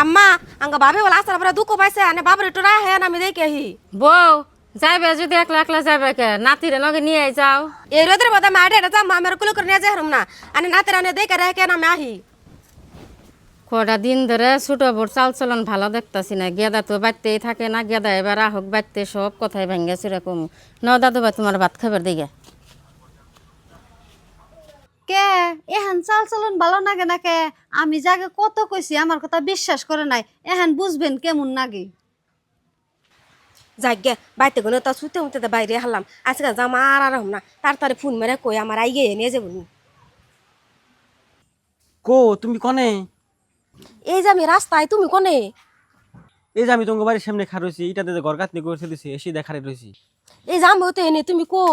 আম্মা আঙ্গ বাবে বলা আসার পরে দুঃখ পাইছে আনে বাবার একটু রাহে আমি দেখে আহি বউ যাইবে যদি একলা একলা যাবে কে নাতিরে লগে নিয়ে যাও। এই রোদের মধ্যে মাঠে এটা যাম আমার কুলো করে নিয়ে যাই হারুম না আনে নাতের আনে দেখে রাহে কেন আমি আহি কটা দিন ধরে ছোট বোর চাল চলন ভালো দেখতাছি না, গেদা তো বাড়তেই থাকে না, গেদা এবার আহক বাড়তে সব কথাই ভেঙে সেরকম। ন দাদু ভাই তোমার ভাত খাবার দিকে কে এহান চাল চলন ভালো নাগে না কে? আমি যাকে কত কইছি আমার কথা বিশ্বাস করে নাই, এহান বুঝবেন কেমন নাগে। যাই গে বাইতে গুলো তো শুতে উঠতে বাইরে হারলাম আজকে যাম আর হম না তাড়াতাড়ি ফোন মেরে কই আমার আই গিয়ে নিয়ে যাবো নি। কো তুমি কনে? এই যে আমি রাস্তায় তুমি কোনে? এই যে আমি তোমার বাড়ির সামনে খা রয়েছি, এটাতে ঘর কাটনি করে দিছি, এসে দেখারে রয়েছি। এই যাম হতে এনে তুমি কো?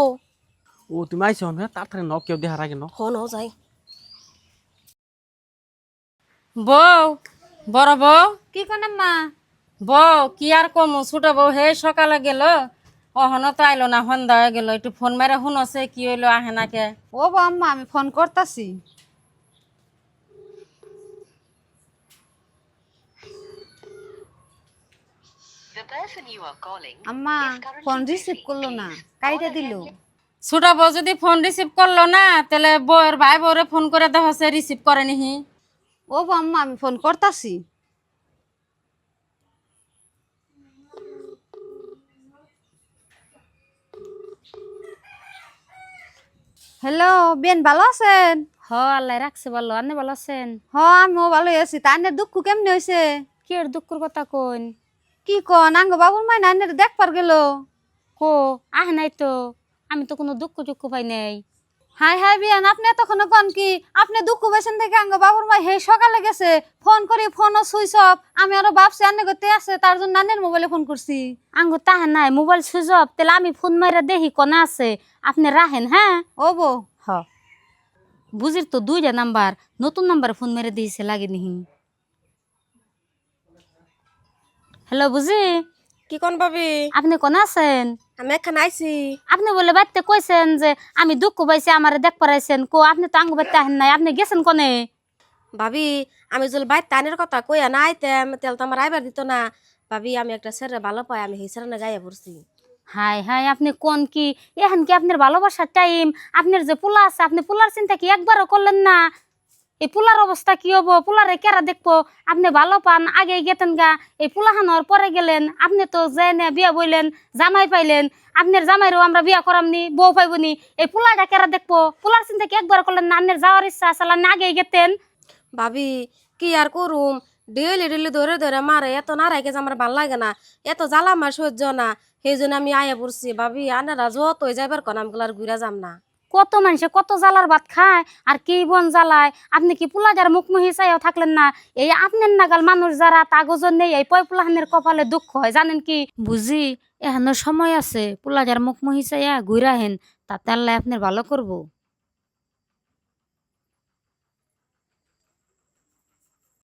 ও তুমি আইছো না, তাড়াতাড়ি ন কেউ দেখার আগে ন। হন যাই। বউ, বড় বউ, কি কোন মা? বউ কি আর কমু, ছোট বউ হে সকালে গেল, অহনো তো আইলো না, সন্ধ্যা হয়ে গেল, একটু ফোন মেরে শুনছে কি হইলো আহে নাকে। ও বো আম্মা আমি ফোন করতাছি। আম্মা ফোন রিসিভ করলো না, কাইটা দিল। ছোট বউ যদি ফোন রিসিভ করলো না তাহলে বউয়ের ভাই বউরে ফোন করে দেখা রিসিভ করে নিহি। ও বো আম্মা আমি ফোন করতাছি। হ্যালো বেন ভালো আছেন? হ আল্লাহ রাখছে বললো, আপনি ভালো আছেন? হ আমিও ভালোই আছি। তাই দুঃখ কেমনে হয়েছে? কি এর দুঃখের কথা কইন? কি কন আঙ্গ বাবুর মাই না দেখবার গেল। কো আহে নাই তো, আমি তো কোনো দুঃখ টুক্ষ পাই নাই। হাই হাই বিয়ান আপনি এতক্ষণ কন কি? আপনি দুঃখ পেয়েছেন থেকে আঙ্গ বাবুর মাই হে সকালে গেছে, ফোন করি ফোনও সুইচ অফ। আমি আরো ভাবছি আন্নে করতে আছে, তার জন্য নানের মোবাইলে ফোন করছি। আঙ্গ তাহে নাই, মোবাইল সুইচ অফ, তাহলে আমি ফোন মাইরা দেখি কোনে আছে, আপনি রাহেন। হ্যাঁ ও বো হ বুঝির তো দুইটা নাম্বার, নতুন নাম্বার ফোন মেরে দিয়েছে লাগে নিহি। হ্যালো বুঝি, কি কোন ভাবি? আপনি কোনে আছেন? আমি এখানে আইছি। আপনি বলে বাড়িতে কইছেন যে আমি দুঃখ পাইছি আমার দেখ পারাইছেন, কো আপনি তো আঙ্গ বাড়িতে আহেন নাই, আপনি গেছেন কোনে? ভাবি আমি যদি বাইর টানের কথা কইয়া না আইতাম তাহলে তো আমার আইবার দিত না। ভাবি আমি একটা ছেলে ভালো পাই, আমি সেই ছেলে গাইয়া পড়ছি। হাই হাই আপনি কোন কি, এখন কি আপনার ভালোবাসার টাইম? আপনার যে পোলা আছে, আপনি পোলার চিন্তা কি একবারও করলেন না? এই পোলার অবস্থা কি হবো, পোলারে কেরা দেখবো? আপনি ভালো পান আগে গেতেন গা, এই পোলাহানোর পরে গেলেন। আপনি তো যে বিয়া বইলেন, জামাই পাইলেন, আপনার জামাইরও আমরা বিয়া করামনি, বউ পাইবনি, এই পোলাটা কেরা দেখবো? পোলার চিন্তা কি একবার করলেন না? আপনার যাওয়ার ইচ্ছা আসলে না আগে গেতেন। ভাবি কি আর করুম, ডেলি ডেলি ধরে ধরে মারে, এত না রাখে যে আমার ভাল লাগে না, এত জ্বালা আমার সহ্য না, সেই জন্য আমি আয়া পড়ছি। ভাবি আনারা যত যাইবার কন আমি আর ঘুরা যাম না। কত মানুষে কত জ্বালার ভাত খায় আর কি বন জ্বালায়, আপনি কি পোলাজার মুখমুহি চাইও থাকলেন না? এই আপনার নাগাল মানুষ যারা তাগজন নেই, এই পয় পোলাহানের কপালে দুঃখ হয় জানেন কি? বুঝি এখানো সময় আছে, পোলাজার মুখমুহি চাইয়া ঘুরাহেন, তাতে আল্লাহ আপনার ভালো করবো।